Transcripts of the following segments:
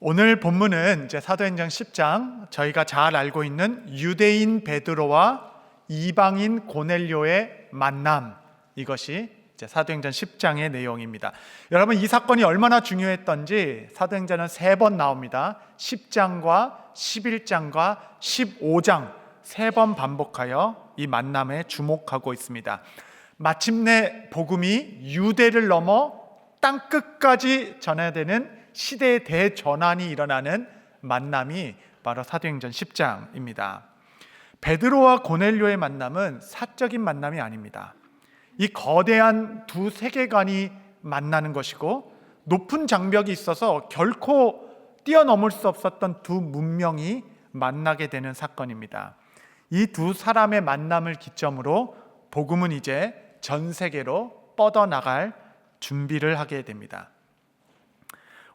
오늘 본문은 이제 사도행전 10장, 저희가 잘 알고 있는 유대인 베드로와 이방인 고넬료의 만남, 이것이 이제 사도행전 10장의 내용입니다. 여러분, 이 사건이 얼마나 중요했던지 사도행전은 3번 나옵니다. 10장과 11장과 15장 3번 반복하여 이 만남에 주목하고 있습니다. 마침내 복음이 유대를 넘어 땅끝까지 전해되는 시대의 대전환이 일어나는 만남이 바로 사도행전 10장입니다. 베드로와 고넬료의 만남은 사적인 만남이 아닙니다. 이 거대한 두 세계관이 만나는 것이고, 높은 장벽이 있어서 결코 뛰어넘을 수 없었던 두 문명이 만나게 되는 사건입니다. 이 두 사람의 만남을 기점으로 복음은 이제 전 세계로 뻗어나갈 준비를 하게 됩니다.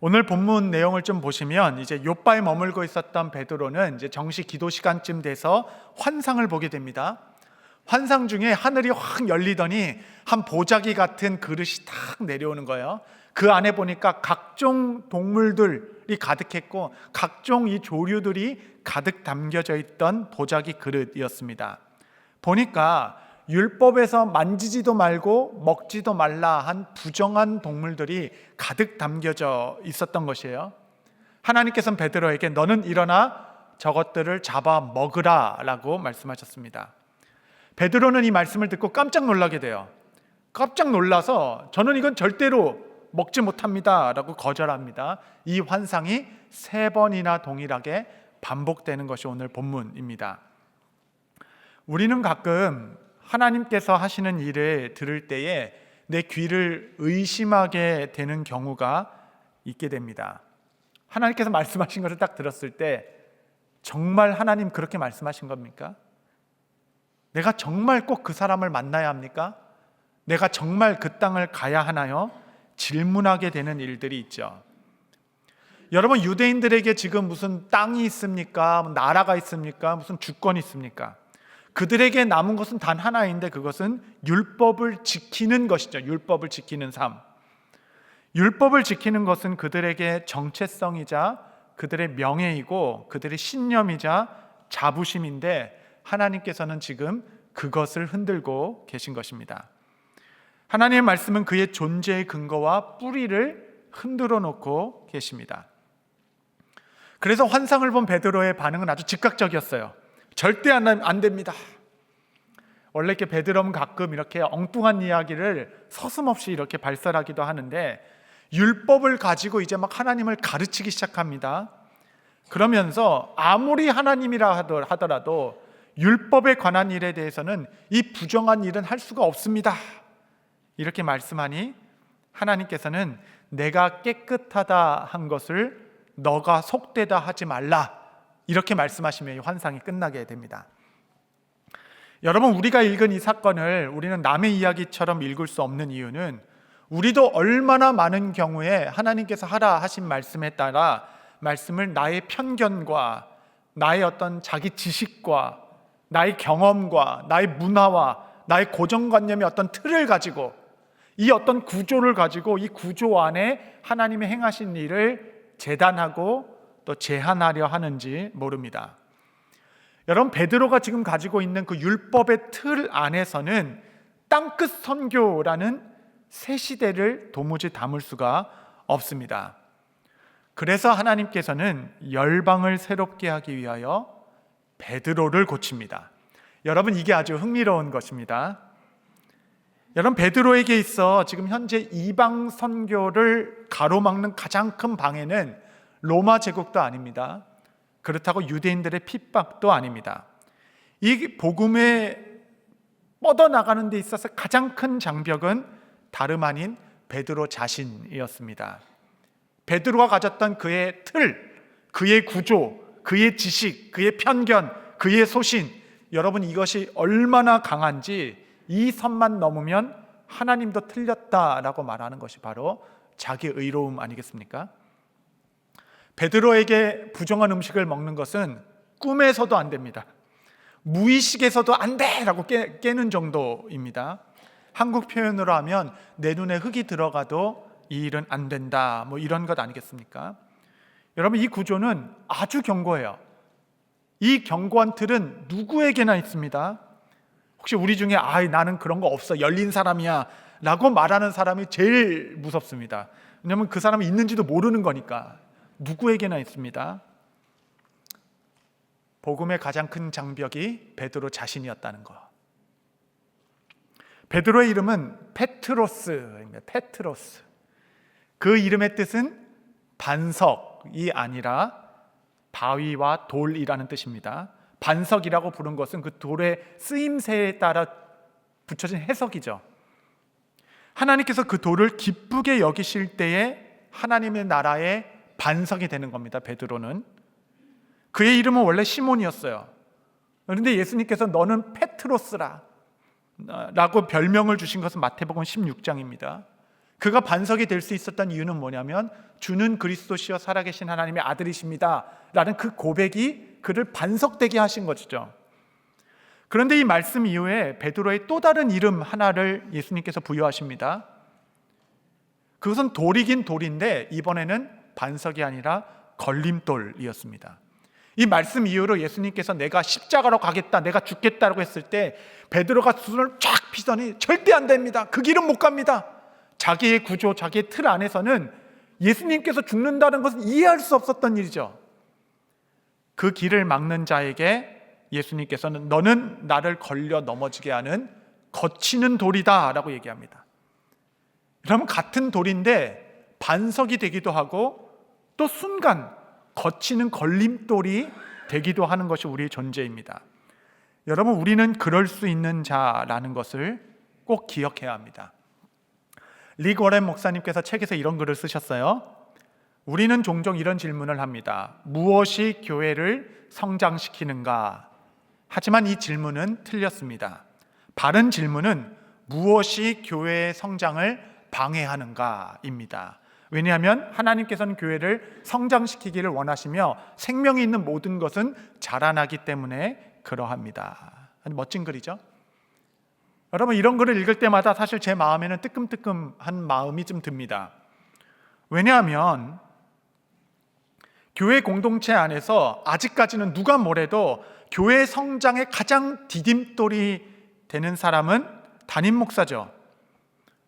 오늘 본문 내용을 좀 보시면 이제 욥바에 머물고 있었던 베드로는 이제 정시 기도 시간쯤 돼서 환상을 보게 됩니다. 환상 중에 하늘이 확 열리더니 한 보자기 같은 그릇이 탁 내려오는 거예요. 그 안에 보니까 각종 동물들이 가득했고 각종 이 조류들이 가득 담겨져 있던 보자기 그릇이었습니다. 보니까 율법에서 만지지도 말고 먹지도 말라 한 부정한 동물들이 가득 담겨져 있었던 것이에요. 하나님께서는 베드로에게 너는 일어나 저것들을 잡아 먹으라 라고 말씀하셨습니다. 베드로는 이 말씀을 듣고 깜짝 놀라게 돼요. 깜짝 놀라서 저는 이건 절대로 먹지 못합니다 라고 거절합니다. 이 환상이 3번이나 동일하게 반복되는 것이 오늘 본문입니다. 우리는 가끔 하나님께서 하시는 일을 들을 때에 내 귀를 의심하게 되는 경우가 있게 됩니다. 하나님께서 말씀하신 것을 딱 들었을 때 정말 하나님 그렇게 말씀하신 겁니까? 내가 정말 꼭 그 사람을 만나야 합니까? 내가 정말 그 땅을 가야 하나요? 질문하게 되는 일들이 있죠. 여러분, 유대인들에게 지금 무슨 땅이 있습니까? 나라가 있습니까? 무슨 주권이 있습니까? 그들에게 남은 것은 단 하나인데 그것은 율법을 지키는 것이죠. 율법을 지키는 삶. 율법을 지키는 것은 그들에게 정체성이자 그들의 명예이고 그들의 신념이자 자부심인데, 하나님께서는 지금 그것을 흔들고 계신 것입니다. 하나님의 말씀은 그의 존재의 근거와 뿌리를 흔들어 놓고 계십니다. 그래서 환상을 본 베드로의 반응은 아주 즉각적이었어요. 절대 안 됩니다. 원래 이렇게 베드로는 가끔 이렇게 엉뚱한 이야기를 서슴없이 이렇게 발설하기도 하는데, 율법을 가지고 이제 막 하나님을 가르치기 시작합니다. 그러면서 아무리 하나님이라 하더라도 율법에 관한 일에 대해서는 이 부정한 일은 할 수가 없습니다. 이렇게 말씀하니 하나님께서는 내가 깨끗하다 한 것을 너가 속되다 하지 말라, 이렇게 말씀하시면 이 환상이 끝나게 됩니다. 여러분, 우리가 읽은 이 사건을 우리는 남의 이야기처럼 읽을 수 없는 이유는 우리도 얼마나 많은 경우에 하나님께서 하라 하신 말씀에 따라 말씀을 나의 편견과 나의 어떤 자기 지식과 나의 경험과 나의 문화와 나의 고정관념의 어떤 틀을 가지고, 이 어떤 구조를 가지고 이 구조 안에 하나님의 행하신 일을 재단하고 또 제한하려 하는지 모릅니다. 여러분, 베드로가 지금 가지고 있는 그 율법의 틀 안에서는 땅끝 선교라는 새 시대를 도무지 담을 수가 없습니다. 그래서 하나님께서는 열방을 새롭게 하기 위하여 베드로를 고칩니다. 여러분, 이게 아주 흥미로운 것입니다. 여러분, 베드로에게 있어 지금 현재 이방 선교를 가로막는 가장 큰 방해는 로마 제국도 아닙니다. 그렇다고 유대인들의 핍박도 아닙니다. 이 복음에 뻗어나가는 데 있어서 가장 큰 장벽은 다름 아닌 베드로 자신이었습니다. 베드로가 가졌던 그의 틀, 그의 구조, 그의 지식, 그의 편견, 그의 소신, 여러분, 이것이 얼마나 강한지 이 선만 넘으면 하나님도 틀렸다라고 말하는 것이 바로 자기 의로움 아니겠습니까? 베드로에게 부정한 음식을 먹는 것은 꿈에서도 안 됩니다. 무의식에서도 안 돼라고 깨는 정도입니다. 한국 표현으로 하면 내 눈에 흙이 들어가도 이 일은 안 된다, 뭐 이런 것 아니겠습니까? 여러분, 이 구조는 아주 견고해요. 이 견고한 틀은 누구에게나 있습니다. 혹시 우리 중에 나는 그런 거 없어, 열린 사람이야 라고 말하는 사람이 제일 무섭습니다. 왜냐하면 그 사람이 있는지도 모르는 거니까. 누구에게나 있습니다. 복음의 가장 큰 장벽이 베드로 자신이었다는 거. 베드로의 이름은 페트로스입니다. 페트로스. 그 이름의 뜻은 반석이 아니라 바위와 돌이라는 뜻입니다. 반석이라고 부른 것은 그 돌의 쓰임새에 따라 붙여진 해석이죠. 하나님께서 그 돌을 기쁘게 여기실 때에 하나님의 나라의 반석이 되는 겁니다. 베드로는. 그의 이름은 원래 시몬이었어요. 그런데 예수님께서 너는 페트로스라 라고 별명을 주신 것은 마태복음 16장입니다. 그가 반석이 될 수 있었던 이유는 뭐냐면 주는 그리스도시여 살아계신 하나님의 아들이십니다 라는 그 고백이 그를 반석되게 하신 것이죠. 그런데 이 말씀 이후에 베드로의 또 다른 이름 하나를 예수님께서 부여하십니다. 그것은 돌이긴 돌인데 이번에는 반석이 아니라 걸림돌이었습니다. 이 말씀 이후로 예수님께서 내가 십자가로 가겠다, 내가 죽겠다라고 했을 때 베드로가 손을 쫙 피더니 절대 안 됩니다. 그 길은 못 갑니다. 자기의 구조, 자기의 틀 안에서는 예수님께서 죽는다는 것은 이해할 수 없었던 일이죠. 그 길을 막는 자에게 예수님께서는 너는 나를 걸려 넘어지게 하는 거치는 돌이다 라고 얘기합니다. 그러면 같은 돌인데 반석이 되기도 하고 또 순간 거치는 걸림돌이 되기도 하는 것이 우리의 존재입니다. 여러분, 우리는 그럴 수 있는 자라는 것을 꼭 기억해야 합니다. 릭 워렌 목사님께서 책에서 이런 글을 쓰셨어요. 우리는 종종 이런 질문을 합니다. 무엇이 교회를 성장시키는가? 하지만 이 질문은 틀렸습니다. 바른 질문은 무엇이 교회의 성장을 방해하는가입니다. 왜냐하면 하나님께서는 교회를 성장시키기를 원하시며 생명이 있는 모든 것은 자라나기 때문에 그러합니다. 멋진 글이죠. 여러분, 이런 글을 읽을 때마다 사실 제 마음에는 뜨끔뜨끔한 마음이 좀 듭니다. 왜냐하면 교회 공동체 안에서 아직까지는 누가 뭐래도 교회 성장의 가장 디딤돌이 되는 사람은 담임 목사죠.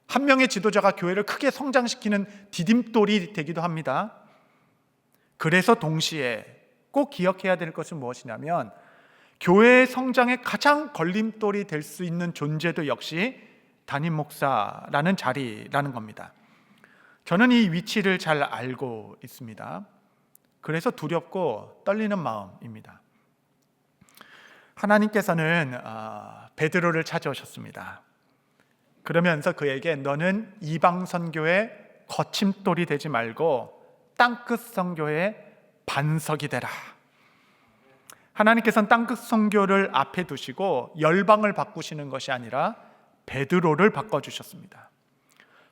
한 명의 지도자가 교회를 크게 성장시키는 디딤돌이 되기도 합니다. 그래서 동시에 꼭 기억해야 될 것은 무엇이냐면 교회의 성장의 가장 걸림돌이 될 수 있는 존재도 역시 담임 목사라는 자리라는 겁니다. 저는 이 위치를 잘 알고 있습니다. 그래서 두렵고 떨리는 마음입니다. 하나님께서는 베드로를 찾아오셨습니다. 그러면서 그에게 너는 이방 선교의 거침돌이 되지 말고 땅끝 선교의 반석이 되라. 하나님께서는 땅끝 선교를 앞에 두시고 열방을 바꾸시는 것이 아니라 베드로를 바꿔주셨습니다.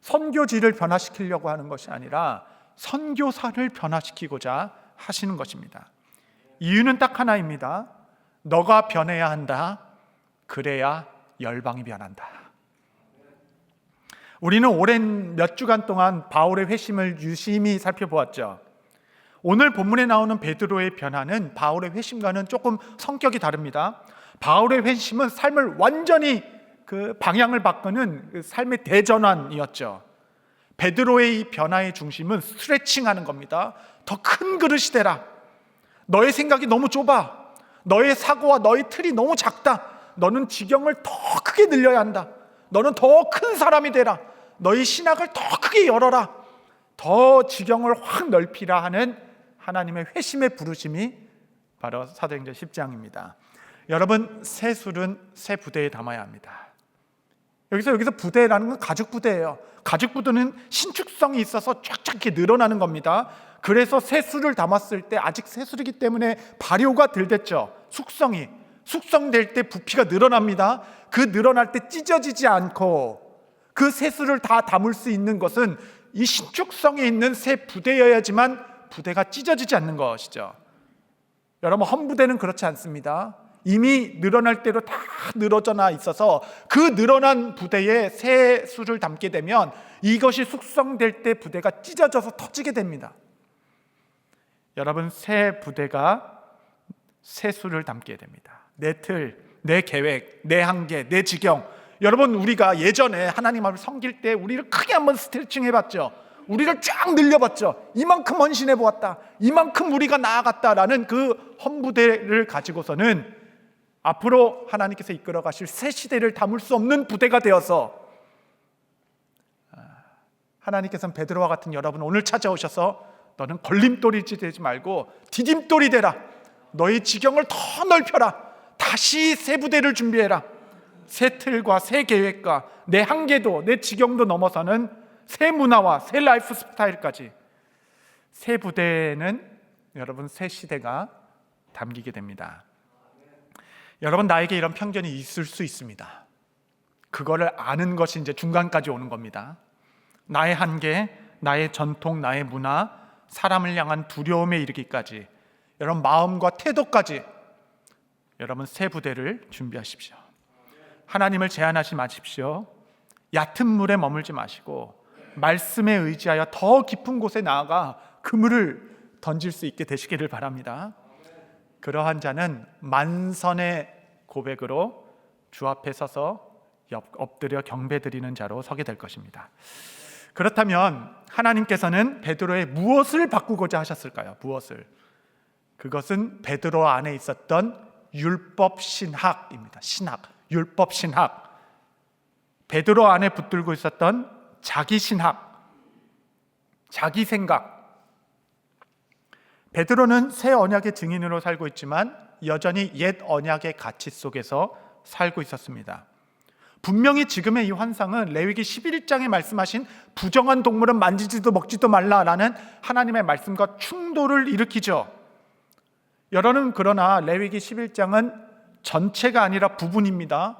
선교지를 변화시키려고 하는 것이 아니라 선교사를 변화시키고자 하시는 것입니다. 이유는 딱 하나입니다. 너가 변해야 한다. 그래야 열방이 변한다. 우리는 오랜 몇 주간 동안 바울의 회심을 유심히 살펴보았죠. 오늘 본문에 나오는 베드로의 변화는 바울의 회심과는 조금 성격이 다릅니다. 바울의 회심은 삶을 완전히 그 방향을 바꾸는 그 삶의 대전환이었죠. 베드로의 이 변화의 중심은 스트레칭하는 겁니다. 더 큰 그릇이 되라. 너의 생각이 너무 좁아. 너의 사고와 너의 틀이 너무 작다. 너는 지경을 더 크게 늘려야 한다. 너는 더 큰 사람이 되라. 너의 신학을 더 크게 열어라. 더 지경을 확 넓히라 하는 하나님의 회심의 부르심이 바로 사도행전 10장입니다. 여러분, 새 술은 새 부대에 담아야 합니다. 여기서 부대라는 건 가죽 부대예요. 가죽 부대는 신축성이 있어서 쫙쫙 이렇게 늘어나는 겁니다. 그래서 새 술을 담았을 때 아직 새 술이기 때문에 발효가 덜 됐죠. 숙성될 때 부피가 늘어납니다. 그 늘어날 때 찢어지지 않고 그 새 술을 다 담을 수 있는 것은 이 신축성이 있는 새 부대여야지만 부대가 찢어지지 않는 것이죠. 여러분, 험부대는 그렇지 않습니다. 이미 늘어날 대로 다 늘어져 있어서 그 늘어난 부대에 새 술을 담게 되면 이것이 숙성될 때 부대가 찢어져서 터지게 됩니다. 여러분, 새 부대가 새 수를 담게 됩니다. 내 틀, 내 계획, 내 한계, 내 지경. 여러분, 우리가 예전에 하나님 앞을 섬길 때 우리를 크게 한번 스트레칭 해봤죠. 우리를 쫙 늘려봤죠. 이만큼 헌신해 보았다, 이만큼 우리가 나아갔다라는 그 헌부대를 가지고서는 앞으로 하나님께서 이끌어 가실 새 시대를 담을 수 없는 부대가 되어서, 하나님께서는 베드로와 같은 여러분 오늘 찾아오셔서 너는 걸림돌이 되지 말고 디딤돌이 되라, 너의 지경을 더 넓혀라, 다시 새 부대를 준비해라, 새 틀과 새 계획과 내 한계도 내 지경도 넘어서는 새 문화와 새 라이프 스타일까지 새 부대는 여러분 새 시대가 담기게 됩니다. 여러분, 나에게 이런 편견이 있을 수 있습니다. 그거를 아는 것이 이제 중간까지 오는 겁니다. 나의 한계, 나의 전통, 나의 문화, 사람을 향한 두려움에 이르기까지, 여러분 마음과 태도까지 여러분 새 부대를 준비하십시오. 하나님을 제한하지 마십시오. 얕은 물에 머물지 마시고 말씀에 의지하여 더 깊은 곳에 나아가 그물을 던질 수 있게 되시기를 바랍니다. 그러한 자는 만선의 고백으로 주 앞에 서서 엎드려 경배드리는 자로 서게 될 것입니다. 그렇다면 하나님께서는 베드로의 무엇을 바꾸고자 하셨을까요? 무엇을? 그것은 베드로 안에 있었던 율법 신학입니다. 신학, 율법 신학. 베드로 안에 붙들고 있었던 자기 신학, 자기 생각. 베드로는 새 언약의 증인으로 살고 있지만 여전히 옛 언약의 가치 속에서 살고 있었습니다. 분명히 지금의 이 환상은 레위기 11장에 말씀하신 부정한 동물은 만지지도 먹지도 말라라는 하나님의 말씀과 충돌을 일으키죠. 여러분, 그러나 레위기 11장은 전체가 아니라 부분입니다.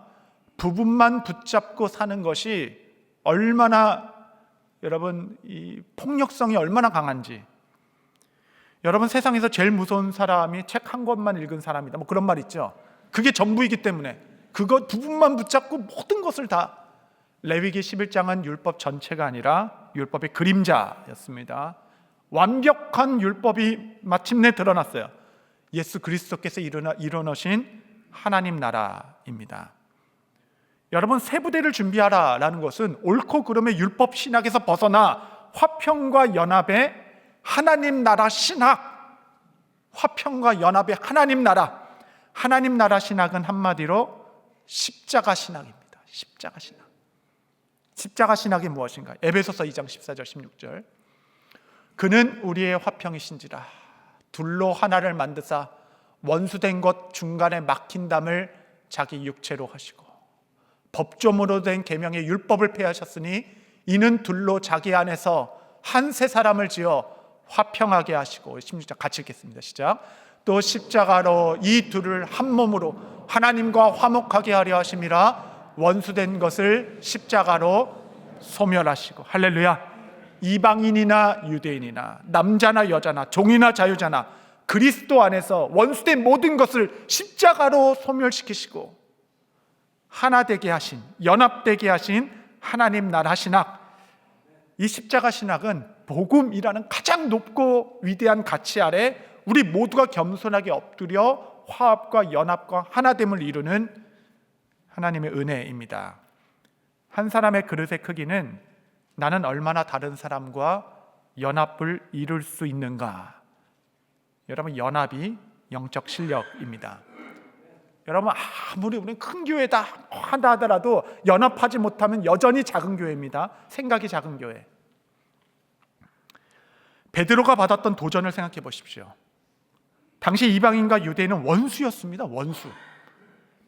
부분만 붙잡고 사는 것이 얼마나, 여러분, 이 폭력성이 얼마나 강한지. 여러분, 세상에서 제일 무서운 사람이 책 한 권만 읽은 사람이다, 뭐 그런 말 있죠. 그게 전부이기 때문에 그것 부분만 붙잡고 모든 것을 다. 레위기 11장은 율법 전체가 아니라 율법의 그림자였습니다. 완벽한 율법이 마침내 드러났어요. 예수 그리스도께서 이뤄놓으신 하나님 나라입니다. 여러분, 새 부대를 준비하라라는 것은 옳고 그름의 율법 신학에서 벗어나 화평과 연합의 하나님 나라 신학, 화평과 연합의 하나님 나라, 하나님 나라 신학은 한마디로 십자가 신학입니다. 십자가 신학. 십자가 신학이 무엇인가? 에베소서 2장 14절 16절. 그는 우리의 화평이신지라 둘로 하나를 만드사 원수된 것 중간에 막힌 담을 자기 육체로 하시고 법조문으로 된 계명의 율법을 폐하셨으니 이는 둘로 자기 안에서 한 새 사람을 지어 화평하게 하시고. 16절 같이 읽겠습니다. 시작. 또 십자가로 이 둘을 한 몸으로 하나님과 화목하게 하려 하심이라 원수된 것을 십자가로 소멸하시고. 할렐루야. 이방인이나 유대인이나 남자나 여자나 종이나 자유자나 그리스도 안에서 원수된 모든 것을 십자가로 소멸시키시고 하나 되게 하신, 연합되게 하신 하나님 나라 신학. 이 십자가 신학은 복음이라는 가장 높고 위대한 가치 아래 우리 모두가 겸손하게 엎드려 화합과 연합과 하나됨을 이루는 하나님의 은혜입니다. 한 사람의 그릇의 크기는 나는 얼마나 다른 사람과 연합을 이룰 수 있는가. 여러분, 연합이 영적 실력입니다. 여러분, 아무리 우리는 큰 교회다 한다 하더라도 연합하지 못하면 여전히 작은 교회입니다. 생각이 작은 교회. 베드로가 받았던 도전을 생각해 보십시오. 당시 이방인과 유대인은 원수였습니다. 원수.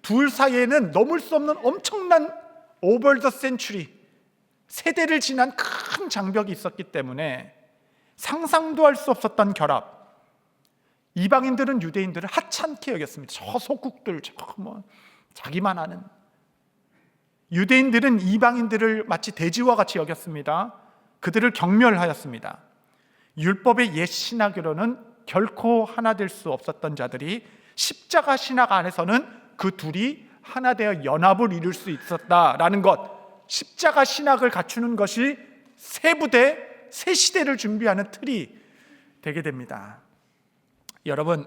둘 사이에는 넘을 수 없는 엄청난 오버 더 센츄리, 세대를 지난 큰 장벽이 있었기 때문에 상상도 할 수 없었던 결합. 이방인들은 유대인들을 하찮게 여겼습니다. 저 소국들, 자기만 아는. 유대인들은 이방인들을 마치 돼지와 같이 여겼습니다. 그들을 경멸하였습니다. 율법의 옛 신학으로는 결코 하나 될 수 없었던 자들이 십자가 신학 안에서는 그 둘이 하나 되어 연합을 이룰 수 있었다라는 것, 십자가 신학을 갖추는 것이 새 부대, 새 시대를 준비하는 틀이 되게 됩니다. 여러분,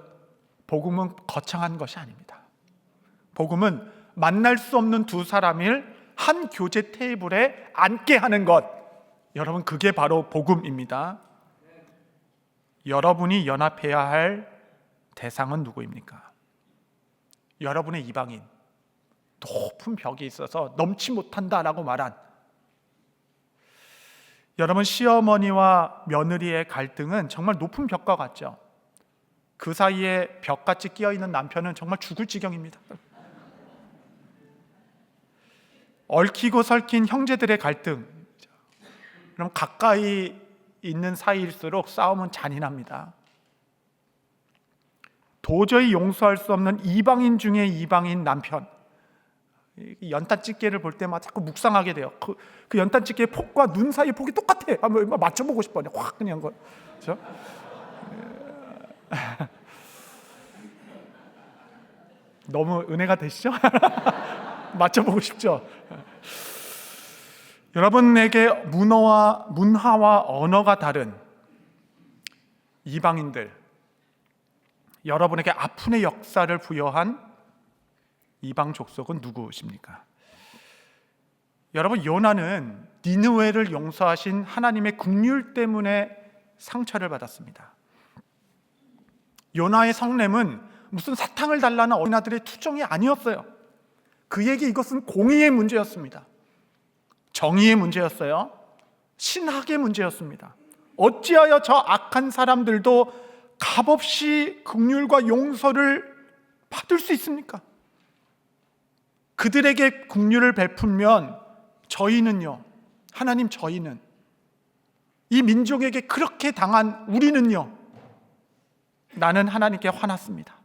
복음은 거창한 것이 아닙니다. 복음은 만날 수 없는 두 사람을 한 교제 테이블에 앉게 하는 것, 여러분, 그게 바로 복음입니다. 여러분이 연합해야 할 대상은 누구입니까? 여러분의 이방인, 높은 벽이 있어서 넘지 못한다라고 말한, 여러분, 시어머니와 며느리의 갈등은 정말 높은 벽과 같죠. 그 사이에 벽같이 끼어있는 남편은 정말 죽을 지경입니다. 얽히고 설킨 형제들의 갈등, 그럼 가까이 있는 사이일수록 싸움은 잔인합니다. 도저히 용서할 수 없는 이방인 중에 이방인 남편, 연탄집게를 볼 때마다 자꾸 묵상하게 돼요. 그 연탄집게의 폭과 눈 사이의 폭이 똑같아. 한번 맞춰보고 싶어. 확 그냥 거. 그렇죠? 너무 은혜가 되시죠? 맞춰보고 싶죠? 여러분에게 문화와 언어가 다른 이방인들, 여러분에게 아픔의 역사를 부여한 이방 족속은 누구십니까? 여러분, 요나는 니느웨를 용서하신 하나님의 긍휼 때문에 상처를 받았습니다. 요나의 성냄은 무슨 사탕을 달라는 어린아들의 투정이 아니었어요. 그에게 이것은 공의의 문제였습니다. 정의의 문제였어요. 신학의 문제였습니다. 어찌하여 저 악한 사람들도 값없이 긍휼과 용서를 받을 수 있습니까? 그들에게 긍휼을 베풀면 저희는요, 하나님, 저희는, 이 민족에게 그렇게 당한 우리는요, 나는 하나님께 화났습니다.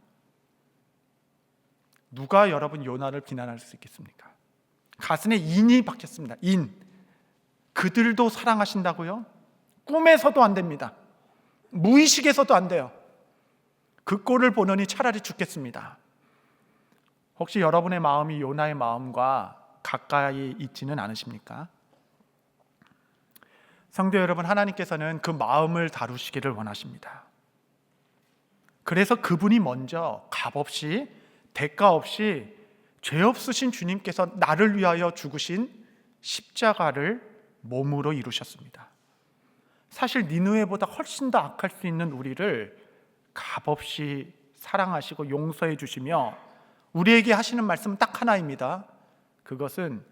누가 여러분 요나를 비난할 수 있겠습니까? 가슴에 인이 박혔습니다. 인. 그들도 사랑하신다고요? 꿈에서도 안 됩니다. 무의식에서도 안 돼요. 그 꼴을 보느니 차라리 죽겠습니다. 혹시 여러분의 마음이 요나의 마음과 가까이 있지는 않으십니까? 성도 여러분, 하나님께서는 그 마음을 다루시기를 원하십니다. 그래서 그분이 먼저 값없이, 대가 없이 죄 없으신 주님께서 나를 위하여 죽으신 십자가를 몸으로 이루셨습니다. 사실 니느웨보다 훨씬 더 악할 수 있는 우리를 값없이 사랑하시고 용서해 주시며 우리에게 하시는 말씀은 딱 하나입니다. 그것은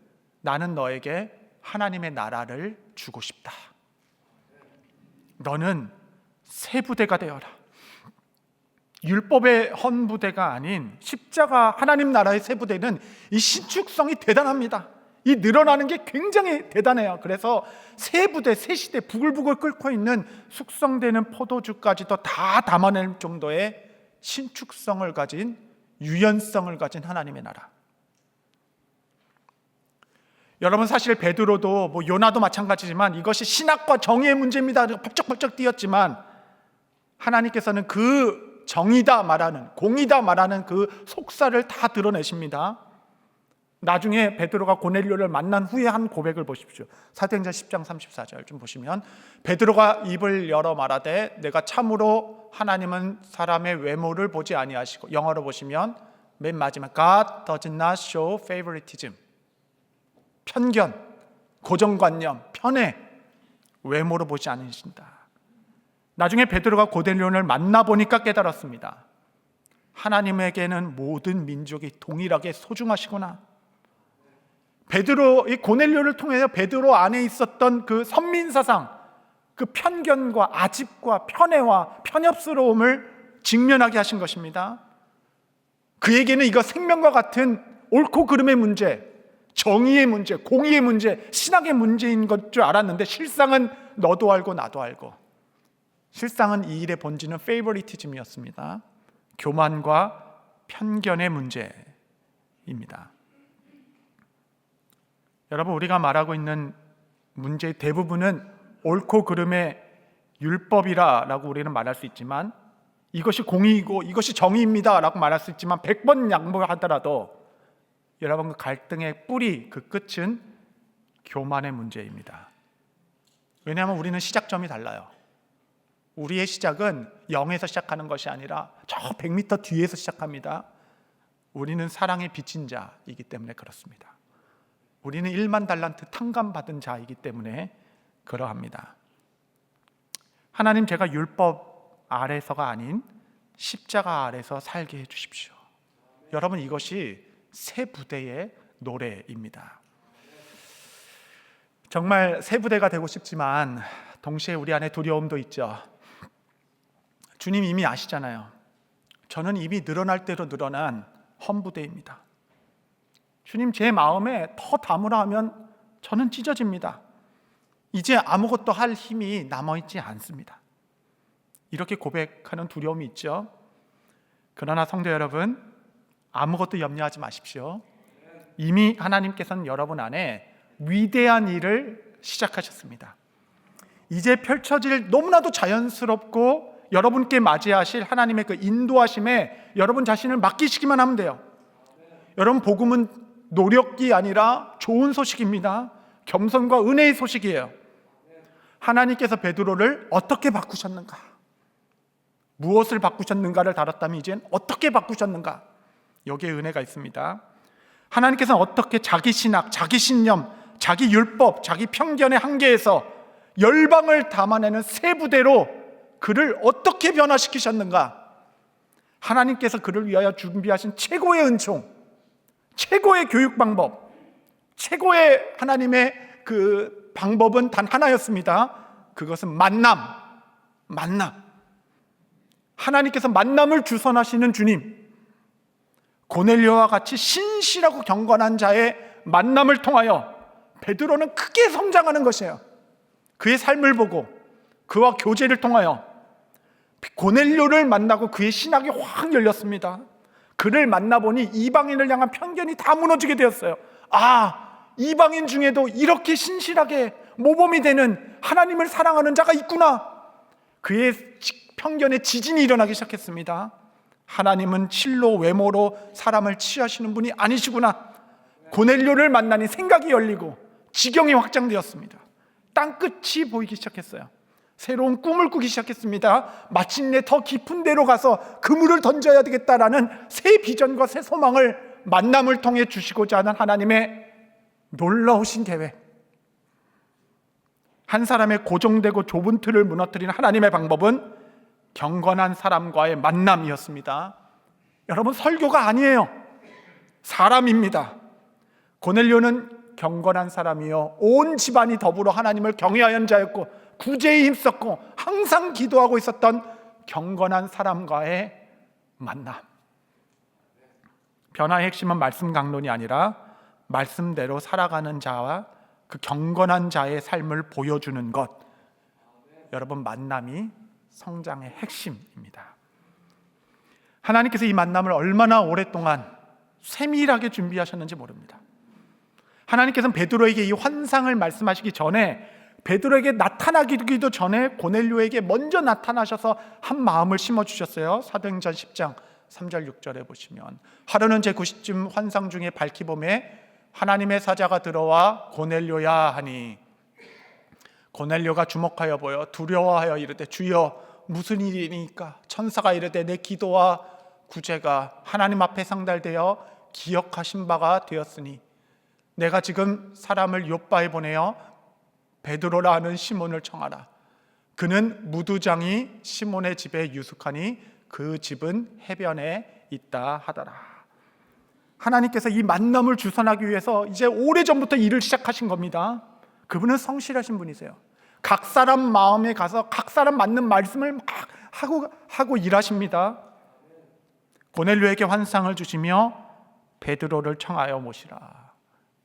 나는 너에게 하나님의 나라를 주고 싶다. 너는 새 부대가 되어라. 율법의 헌부대가 아닌 십자가 하나님 나라의 새 부대는 이 신축성이 대단합니다. 이 늘어나는 게 굉장히 대단해요. 그래서 새 부대, 새 시대, 부글부글 끓고 있는 숙성되는 포도주까지도 다 담아낼 정도의 신축성을 가진, 유연성을 가진 하나님의 나라. 여러분, 사실 베드로도 요나도 마찬가지지만 이것이 신학과 정의의 문제입니다. 펄쩍펄쩍 뛰었지만 하나님께서는 그 정의다 말하는, 공의다 말하는 그 속사를 다 드러내십니다. 나중에 베드로가 고넬료를 만난 후에 한 고백을 보십시오. 사도행전 10장 34절 좀 보시면, 베드로가 입을 열어 말하되 내가 참으로 하나님은 사람의 외모를 보지 아니하시고, 영어로 보시면 맨 마지막 God does not show favoritism, 편견, 고정관념, 편애, 외모로 보지 않으신다. 나중에 베드로가 고넬료를 만나보니까 깨달았습니다. 하나님에게는 모든 민족이 동일하게 소중하시구나. 이 고넬료를 통해서 베드로 안에 있었던 그 선민사상, 그 편견과 아집과 편애와 편협스러움을 직면하게 하신 것입니다. 그에게는 이거 생명과 같은 옳고 그름의 문제, 정의의 문제, 공의의 문제, 신학의 문제인 것 줄 알았는데 실상은 너도 알고 나도 알고, 실상은 이 일의 본질은 페이버리티즘이었습니다. 교만과 편견의 문제입니다. 여러분, 우리가 말하고 있는 문제의 대부분은 옳고 그름의 율법이라고 우리는 말할 수 있지만, 이것이 공의이고 이것이 정의입니다 라고 말할 수 있지만 100번 양보하더라도 여러분, 그 갈등의 뿌리, 그 끝은 교만의 문제입니다. 왜냐하면 우리는 시작점이 달라요. 우리의 시작은 0에서 시작하는 것이 아니라 저 100m 뒤에서 시작합니다. 우리는 사랑의 빚진 자이기 때문에 그렇습니다. 우리는 1만 달란트 탕감받은 자이기 때문에 그러합니다. 하나님, 제가 율법 아래서가 아닌 십자가 아래서 살게 해주십시오. 여러분, 이것이 새 부대의 노래입니다. 정말 새 부대가 되고 싶지만 동시에 우리 안에 두려움도 있죠. 주님 이미 아시잖아요. 저는 이미 늘어날 대로 늘어난 험부대입니다. 주님, 제 마음에 더 담으라 하면 저는 찢어집니다. 이제 아무것도 할 힘이 남아있지 않습니다. 이렇게 고백하는 두려움이 있죠. 그러나 성도 여러분, 아무것도 염려하지 마십시오. 이미 하나님께서는 여러분 안에 위대한 일을 시작하셨습니다. 이제 펼쳐질 너무나도 자연스럽고 여러분께 맞이하실 하나님의 그 인도하심에 여러분 자신을 맡기시기만 하면 돼요. 여러분, 복음은 노력이 아니라 좋은 소식입니다. 겸손과 은혜의 소식이에요. 하나님께서 베드로를 어떻게 바꾸셨는가, 무엇을 바꾸셨는가를 다뤘다면 이젠 어떻게 바꾸셨는가, 여기에 은혜가 있습니다. 하나님께서는 어떻게 자기 신학, 자기 신념, 자기 율법, 자기 편견의 한계에서 열방을 담아내는 새 부대로 그를 어떻게 변화시키셨는가, 하나님께서 그를 위하여 준비하신 최고의 은총, 최고의 교육 방법, 최고의 하나님의 그 방법은 단 하나였습니다. 그것은 만남. 하나님께서 만남을 주선하시는 주님, 고넬료와 같이 신실하고 경건한 자의 만남을 통하여 베드로는 크게 성장하는 것이에요. 그의 삶을 보고 그와 교제를 통하여 고넬료를 만나고 그의 신학이 확 열렸습니다. 그를 만나보니 이방인을 향한 편견이 다 무너지게 되었어요. 이방인 중에도 이렇게 신실하게 모범이 되는 하나님을 사랑하는 자가 있구나. 그의 편견에 지진이 일어나기 시작했습니다. 하나님은 칠로 외모로 사람을 취하시는 분이 아니시구나. 고넬료를 만나니 생각이 열리고 지경이 확장되었습니다. 땅끝이 보이기 시작했어요. 새로운 꿈을 꾸기 시작했습니다. 마침내 더 깊은 데로 가서 그물을 던져야 되겠다라는 새 비전과 새 소망을 만남을 통해 주시고자 하는 하나님의 놀라우신 계획. 한 사람의 고정되고 좁은 틀을 무너뜨리는 하나님의 방법은 경건한 사람과의 만남이었습니다. 여러분, 설교가 아니에요. 사람입니다. 고넬료는 경건한 사람이요, 온 집안이 더불어 하나님을 경외하는 자였고 구제에 힘썼고 항상 기도하고 있었던 경건한 사람과의 만남. 변화의 핵심은 말씀 강론이 아니라 말씀대로 살아가는 자와 그 경건한 자의 삶을 보여주는 것. 여러분, 만남이 성장의 핵심입니다. 하나님께서 이 만남을 얼마나 오랫동안 세밀하게 준비하셨는지 모릅니다. 하나님께서는 베드로에게 이 환상을 말씀하시기 전에, 베드로에게 나타나기도 전에 고넬료에게 먼저 나타나셔서 한 마음을 심어주셨어요. 사도행전 10장 3절 6절에 보시면, 하루는 제9시쯤 환상 중에 밝히 봄에 하나님의 사자가 들어와 고넬료야 하니, 고넬료가 주목하여 보여 두려워하여 이르되, 주여 무슨 일이니까? 천사가 이르되, 내 기도와 구제가 하나님 앞에 상달되어 기억하신 바가 되었으니 내가 지금 사람을 요바에 보내어 베드로라 하는 시몬을 청하라. 그는 무두장이 시몬의 집에 유숙하니 그 집은 해변에 있다 하더라. 하나님께서 이 만남을 주선하기 위해서 이제 오래전부터 일을 시작하신 겁니다. 그분은 성실하신 분이세요. 각 사람 마음에 가서 각 사람 맞는 말씀을 막 하고 일하십니다. 고넬료에게 환상을 주시며 베드로를 청하여 모시라.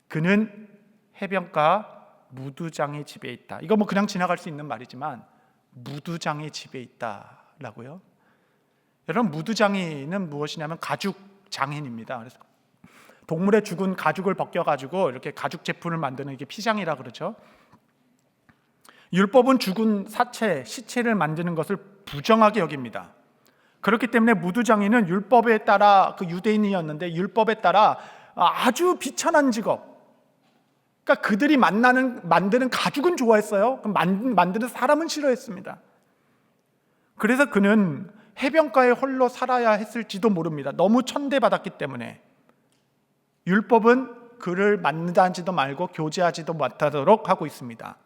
그는 해변가 무두장의 집에 있다. 이거 뭐 그냥 지나갈 수 있는 말이지만 무두장의 집에 있다라고요. 여러분, 무두장이는 무엇이냐면 가죽 장인입니다. 그래서 동물의 죽은 가죽을 벗겨가지고 이렇게 가죽 제품을 만드는 게 피장이라 그러죠. 율법은 죽은 사체, 시체를 만드는 것을 부정하게 여깁니다. 그렇기 때문에 무두장이는 율법에 따라, 그 유대인이었는데 율법에 따라 아주 비천한 직업. 그러니까 그들이 만드는 가죽은 좋아했어요. 만드는 사람은 싫어했습니다. 그래서 그는 해변가에 홀로 살아야 했을지도 모릅니다. 너무 천대받았기 때문에. 율법은 그를 만나지도 말고 교제하지도 못하도록 하고 있습니다.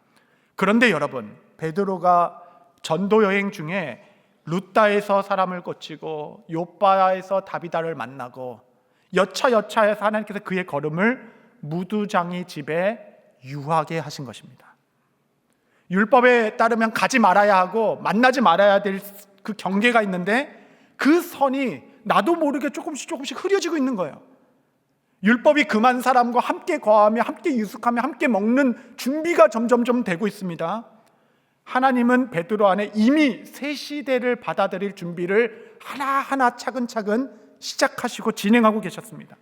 그런데 여러분, 베드로가 전도 여행 중에 루다에서 사람을 고치고 요빠에서 다비다를 만나고 여차여차해서 하나님께서 그의 걸음을 무두장이 집에 유하게 하신 것입니다. 율법에 따르면 가지 말아야 하고 만나지 말아야 될 그 경계가 있는데 그 선이 나도 모르게 조금씩 흐려지고 있는 거예요. 율법이 금한 사람과 함께 거하며 함께 유숙하며 함께 먹는 준비가 점점점 되고 있습니다. 하나님은 베드로 안에 이미 새 시대를 받아들일 준비를 하나하나 차근차근 시작하시고 진행하고 계셨습니다.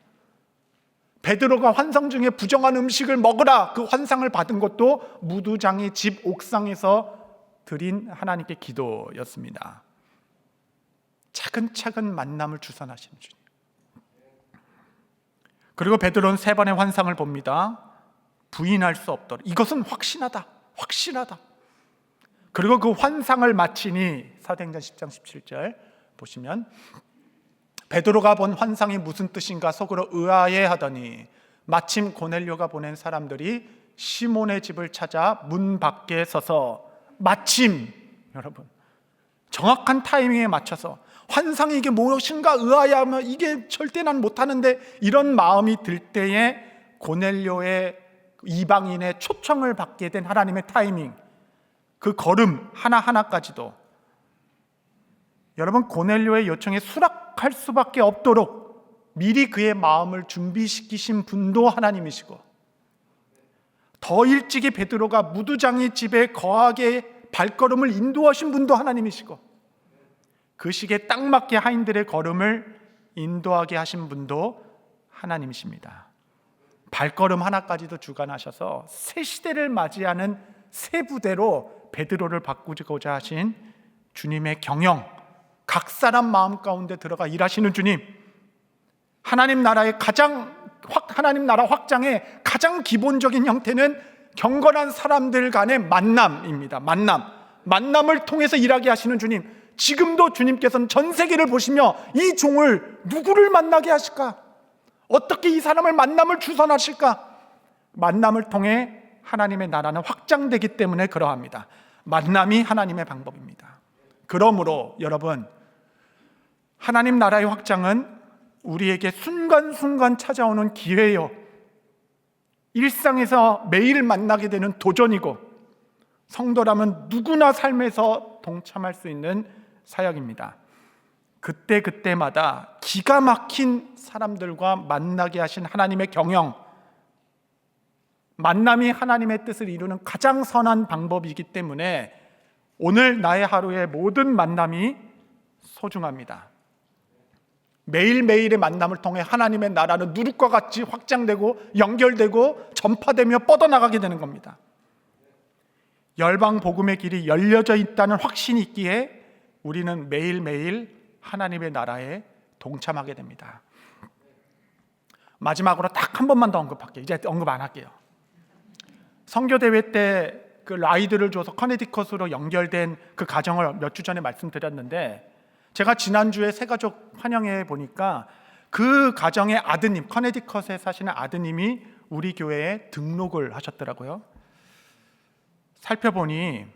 베드로가 환상 중에 부정한 음식을 먹으라 그 환상을 받은 것도 무두장이 집 옥상에서 드린 하나님께 기도였습니다. 차근차근 만남을 주선하시는 주님. 그리고 베드로는 3번의 환상을 봅니다. 부인할 수 없도록 이것은 확신하다. 그리고 그 환상을 마치니 사도행전 10장 17절 보시면 베드로가 본 환상이 무슨 뜻인가 속으로 의아해하더니 마침 고넬료가 보낸 사람들이 시몬의 집을 찾아 문 밖에 서서 마침 여러분 정확한 타이밍에 맞춰서 환상이 이게 무엇인가 의아해하며 이게 절대 난 못하는데 이런 마음이 들 때에 고넬료의 이방인의 초청을 받게 된 하나님의 타이밍, 그 걸음 하나하나까지도 여러분 고넬료의 요청에 수락할 수밖에 없도록 미리 그의 마음을 준비시키신 분도 하나님이시고 더 일찍이 베드로가 무두장이 집에 거하게 발걸음을 인도하신 분도 하나님이시고 그 시기에 딱 맞게 하인들의 걸음을 인도하게 하신 분도 하나님이십니다. 발걸음 하나까지도 주관하셔서 새 시대를 맞이하는 새 부대로 베드로를 바꾸고자 하신 주님의 경영, 각 사람 마음 가운데 들어가 일하시는 주님, 하나님 나라의 하나님 나라 확장의 가장 기본적인 형태는 경건한 사람들 간의 만남입니다. 만남을 통해서 일하게 하시는 주님, 지금도 주님께서는 전 세계를 보시며 이 종을 누구를 만나게 하실까? 어떻게 이 사람을 만남을 주선하실까? 만남을 통해 하나님의 나라는 확장되기 때문에 그러합니다. 만남이 하나님의 방법입니다. 그러므로 여러분, 하나님 나라의 확장은 우리에게 순간순간 찾아오는 기회요, 일상에서 매일 만나게 되는 도전이고 성도라면 누구나 삶에서 동참할 수 있는 사역입니다. 그때마다 기가 막힌 사람들과 만나게 하신 하나님의 경영, 만남이 하나님의 뜻을 이루는 가장 선한 방법이기 때문에 오늘 나의 하루의 모든 만남이 소중합니다. 매일매일의 만남을 통해 하나님의 나라는 누룩과 같이 확장되고 연결되고 전파되며 뻗어나가게 되는 겁니다. 열방 복음의 길이 열려져 있다는 확신이 있기에 우리는 매일매일 하나님의 나라에 동참하게 됩니다. 마지막으로 딱 한 번만 더 언급할게요. 이제 언급 안 할게요. 선교대회 때 그 라이드를 줘서 커네티컷으로 연결된 그 가정을 몇 주 전에 말씀드렸는데 제가 지난주에 새가족 환영회 보니까 그 가정의 아드님, 커네티컷에 사시는 아드님이 우리 교회에 등록을 하셨더라고요. 살펴보니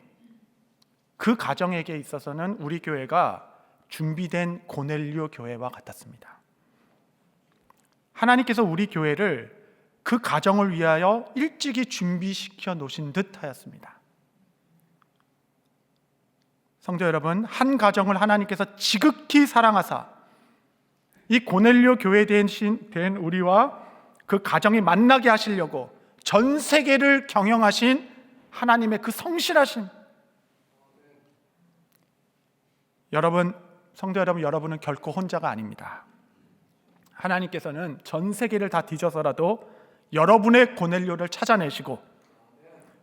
그 가정에게 있어서는 우리 교회가 준비된 고넬료 교회와 같았습니다. 하나님께서 우리 교회를 그 가정을 위하여 일찍이 준비시켜 놓으신 듯 하였습니다. 성도 여러분, 한 가정을 하나님께서 지극히 사랑하사 이 고넬료 교회에 된 우리와 그 가정이 만나게 하시려고 전 세계를 경영하신 하나님의 그 성실하심, 여러분, 성도 여러분, 여러분은 결코 혼자가 아닙니다. 하나님께서는 전 세계를 다 뒤져서라도 여러분의 고넬료를 찾아내시고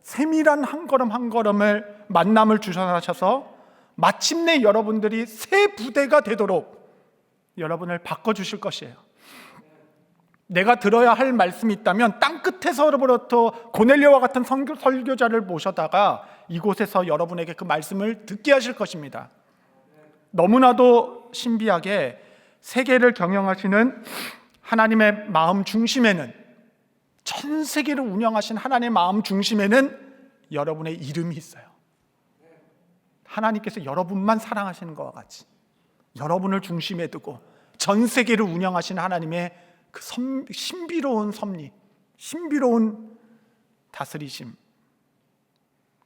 세밀한 한 걸음 한 걸음을 만남을 주선하셔서 마침내 여러분들이 새 부대가 되도록 여러분을 바꿔주실 것이에요. 내가 들어야 할 말씀이 있다면 땅끝에서부터 고넬료와 같은 설교자를 모셔다가 이곳에서 여러분에게 그 말씀을 듣게 하실 것입니다. 너무나도 신비하게 세계를 경영하시는 하나님의 마음 중심에는, 전 세계를 운영하신 하나님의 마음 중심에는 여러분의 이름이 있어요. 하나님께서 여러분만 사랑하시는 것과 같이 여러분을 중심에 두고 전 세계를 운영하시는 하나님의 그 신비로운 섭리, 신비로운 다스리심.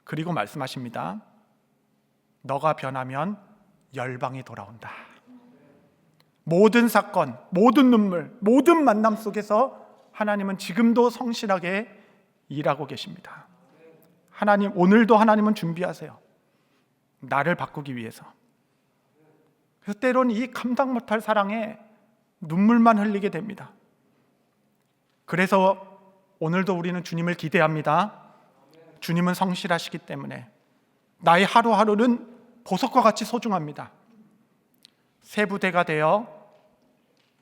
그리고 말씀하십니다. 너가 변하면 열방이 돌아온다. 모든 사건, 모든 눈물, 모든 만남 속에서 하나님은 지금도 성실하게 일하고 계십니다. 하나님, 오늘도 하나님은 준비하세요. 나를 바꾸기 위해서. 그래서 때로는 이 감당 못할 사랑에 눈물만 흘리게 됩니다. 그래서 오늘도 우리는 주님을 기대합니다. 주님은 성실하시기 때문에 나의 하루하루는 보석과 같이 소중합니다. 새 부대가 되어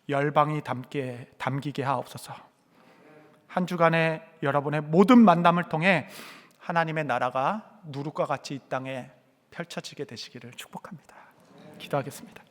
열방이 담기게 하옵소서. 한 주간의 여러분의 모든 만남을 통해 하나님의 나라가 누룩과 같이 이 땅에 펼쳐지게 되시기를 축복합니다. 기도하겠습니다.